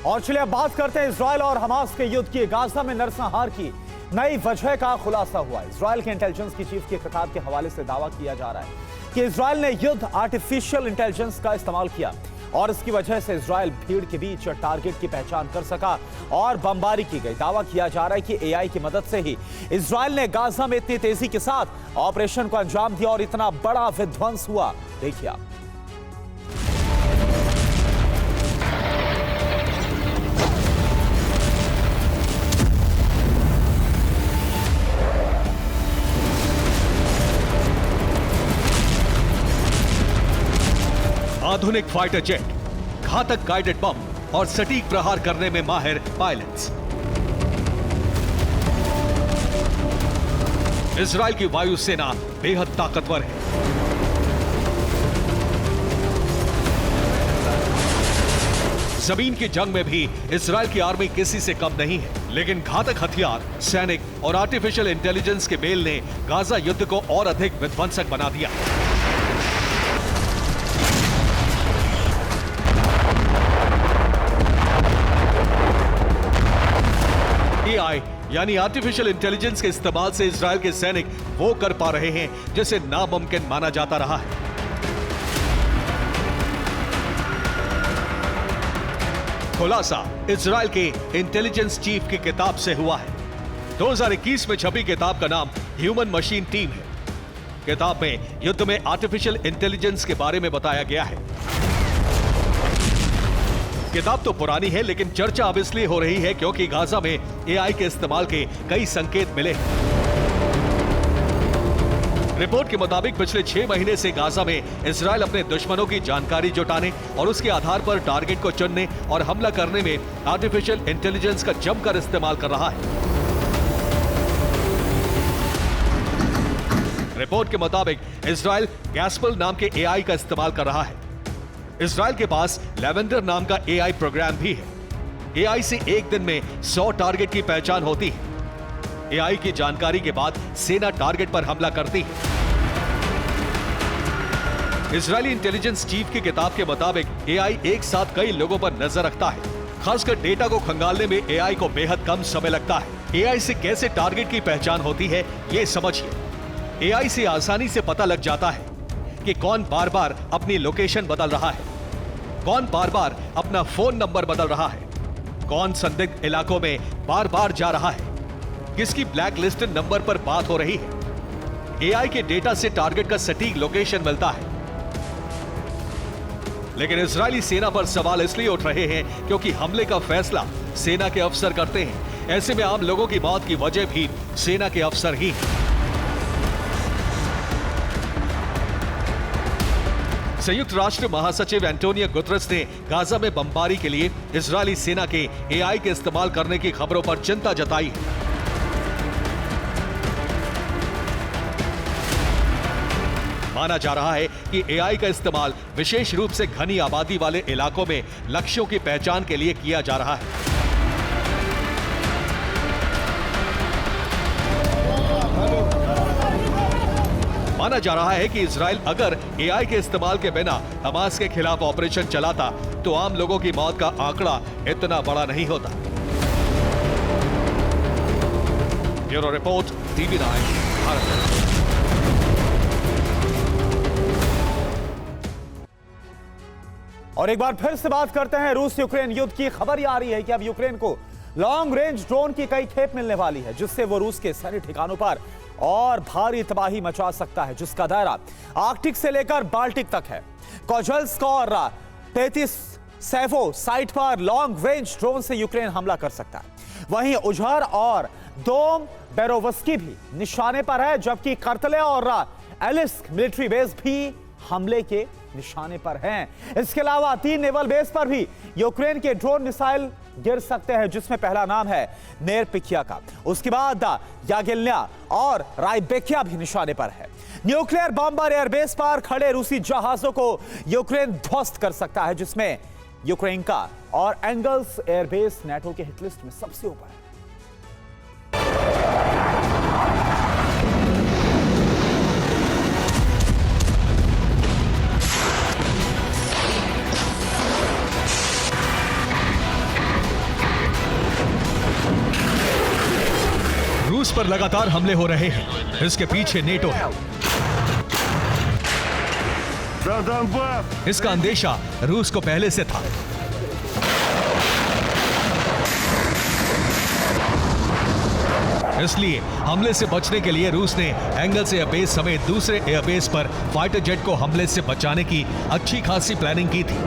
और चलिए अब बात करते हैं इजराइल और हमास के युद्ध की। गाजा में नरसंहार की नई वजह का खुलासा हुआ। इजराइल के इंटेलिजेंस की चीफ के खिताब के हवाले से दावा किया जा रहा है कि इजराइल ने युद्ध आर्टिफिशियल इंटेलिजेंस का इस्तेमाल किया और इसकी वजह से इजराइल भीड़ के बीच टारगेट की पहचान कर सका और बमबारी की गई। दावा किया जा रहा है कि एआई की मदद से ही इजराइल ने गाजा में इतनी तेजी के साथ ऑपरेशन को अंजाम दिया और इतना बड़ा विध्वंस हुआ। देखिए आप। आधुनिक फाइटर जेट, घातक गाइडेड बम और सटीक प्रहार करने में माहिर पायलट्स। इजराइल की वायुसेना बेहद ताकतवर है। जमीन की जंग में भी इजराइल की आर्मी किसी से कम नहीं है, लेकिन घातक हथियार, सैनिक और आर्टिफिशियल इंटेलिजेंस के मेल ने गाजा युद्ध को और अधिक विध्वंसक बना दिया। एआई यानी आर्टिफिशियल इंटेलिजेंस के इस्तेमाल से इजराइल के सैनिक वो कर पा रहे हैं जिसे नामुमकिन माना जाता रहा है। खुलासा इजराइल के इंटेलिजेंस चीफ की किताब से हुआ है। 2021 में छपी किताब का नाम ह्यूमन मशीन टीम है। किताब में युद्ध में आर्टिफिशियल इंटेलिजेंस के बारे में बताया गया है। किताब तो पुरानी है, लेकिन चर्चा अब इसलिए हो रही है क्योंकि गाजा में एआई के इस्तेमाल के कई संकेत मिले हैं। रिपोर्ट के मुताबिक पिछले 6 महीने से गाजा में इजराइल अपने दुश्मनों की जानकारी जुटाने और उसके आधार पर टारगेट को चुनने और हमला करने में आर्टिफिशियल इंटेलिजेंस का जमकर इस्तेमाल कर रहा है। रिपोर्ट के मुताबिक इजराइल गैस्पल नाम के एआई का इस्तेमाल कर रहा है। इजराइल के पास लेवेंडर नाम का एआई प्रोग्राम भी है। एआई से एक दिन में 100 टारगेट की पहचान होती है। एआई की जानकारी के बाद सेना टारगेट पर हमला करती है। इजरायली इंटेलिजेंस चीफ की किताब के मुताबिक एआई एक साथ कई लोगों पर नजर रखता है। खासकर डेटा को खंगालने में एआई को बेहद कम समय लगता है। एआई से कैसे टारगेट की पहचान होती है, ये समझिए। एआई से आसानी से पता लग जाता है कि कौन बार बार अपनी लोकेशन बदल रहा है, कौन बार बार अपना फोन नंबर बदल रहा है, कौन संदिग्ध इलाकों में बार बार जा रहा है, किसकी ब्लैक लिस्टेड नंबर पर बात हो रही है। एआई के डेटा से टारगेट का सटीक लोकेशन मिलता है। लेकिन इजरायली सेना पर सवाल इसलिए उठ रहे हैं क्योंकि हमले का फैसला सेना के अफसर करते हैं। ऐसे में आम लोगों की मौत की वजह भी सेना के अफसर ही हैं। संयुक्त राष्ट्र महासचिव एंटोनियो गुतरस ने गाजा में बमबारी के लिए इजरायली सेना के एआई के इस्तेमाल करने की खबरों पर चिंता जताई है। माना जा रहा है कि एआई का इस्तेमाल विशेष रूप से घनी आबादी वाले इलाकों में लक्ष्यों की पहचान के लिए किया जा रहा है। माना जा रहा है कि इजराइल अगर एआई के इस्तेमाल के बिना हमास के खिलाफ ऑपरेशन चलाता तो आम लोगों की मौत का आंकड़ा इतना बड़ा नहीं होता। Bureau report, TV9 Bharat. और एक बार फिर से बात करते हैं रूस यूक्रेन युद्ध की। खबर यह आ रही है कि अब यूक्रेन को लॉन्ग रेंज ड्रोन की कई खेप मिलने वाली है, जिससे वो रूस के सैन्य ठिकानों पर और भारी तबाही मचा सकता है, जिसका दायरा आर्कटिक से लेकर बाल्टिक तक है। कोजल्स्क और 33 सैफो साइट पर लॉन्ग रेंज ड्रोन से यूक्रेन हमला कर सकता है। वहीं उझर और दोम बेरोवस्की भी निशाने पर है, जबकि कर्तले और एलिस्क मिलिट्री बेस भी हमले के निशाने पर हैं। इसके अलावा 3 नेवल बेस पर भी यूक्रेन के ड्रोन मिसाइल गिर सकते हैं, जिसमें पहला नाम है नेरपिकिया का। उसके बाद यागिल्न्या और रायबेकिया भी निशाने पर है। न्यूक्लियर बॉम्बर एयरबेस पर खड़े रूसी जहाजों को यूक्रेन ध्वस्त कर सकता है, जिसमें यूक्रेन का और एंगल्स एयरबेस नेटो के हिटलिस्ट में सबसे ऊपर है। रूस पर लगातार हमले हो रहे हैं। इसके पीछे नेटो है। इसका अंदेशा रूस को पहले से था। इसलिए हमले से बचने के लिए रूस ने एंगल्स एयरबेस समेत दूसरे एयरबेस पर फाइटर जेट को हमले से बचाने की अच्छी खासी प्लानिंग की थी।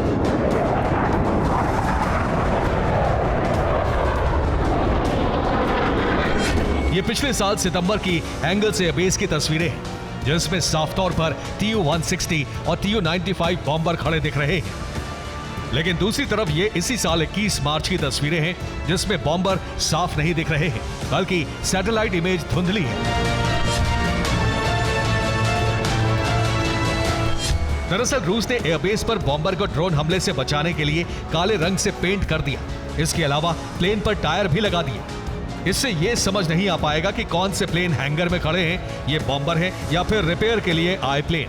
ये पिछले साल सितंबर की एंगल्स एयरबेस की तस्वीरें हैं, जिसमें साफ तौर पर TU-160 और TU-95 बॉम्बर खड़े दिख रहे हैं। लेकिन दूसरी तरफ ये इसी साल 21 मार्च की तस्वीरें हैं, जिसमें बॉम्बर साफ नहीं दिख रहे हैं, बल्कि सैटेलाइट इमेज धुंधली है। दरअसल रूस ने एयरबेस पर बॉम्बर को ड्रोन हमले से बचाने के लिए काले रंग से पेंट कर दिया। इसके अलावा प्लेन पर टायर भी लगा दिए। इससे यह समझ नहीं आ पाएगा कि कौन से प्लेन हैंगर में खड़े हैं, ये बॉम्बर है या फिर रिपेयर के लिए आए प्लेन।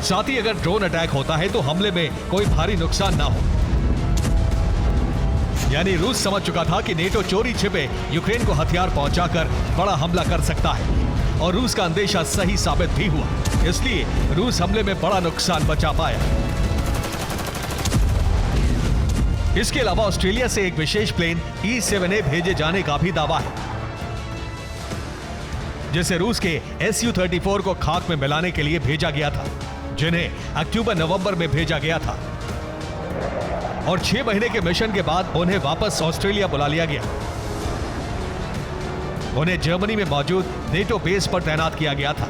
साथ ही अगर ड्रोन अटैक होता है तो हमले में कोई भारी नुकसान ना हो। यानी रूस समझ चुका था कि नेटो चोरी छिपे यूक्रेन को हथियार पहुंचाकर बड़ा हमला कर सकता है, और रूस का अंदेशा सही साबित भी हुआ। इसलिए रूस हमले में बड़ा नुकसान बचा पाया। इसके अलावा ऑस्ट्रेलिया से एक विशेष प्लेन E-7A भेजे जाने का भी दावा है, जिसे रूस के Su-34 को खाक में मिलाने के लिए भेजा गया था, जिन्हें अक्टूबर-नवंबर में भेजा गया था, और 6 महीने के मिशन के बाद उन्हें वापस ऑस्ट्रेलिया बुला लिया गया। उन्हें जर्मनी में मौजूद नेटो बेस पर तैनात किया गया था।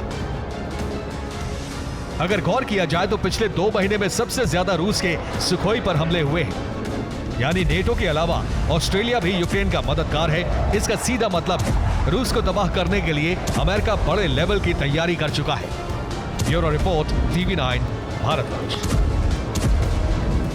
अगर गौर किया जाए तो पिछले 2 महीने में सबसे ज्यादा रूस के सुखोई पर हमले हुए हैं। यानी नेटो के अलावा ऑस्ट्रेलिया भी यूक्रेन का मददगार है। इसका सीधा मतलब है रूस को तबाह करने के लिए अमेरिका बड़े लेवल की तैयारी कर चुका है। Bureau report, TV9 Bharatvarsh.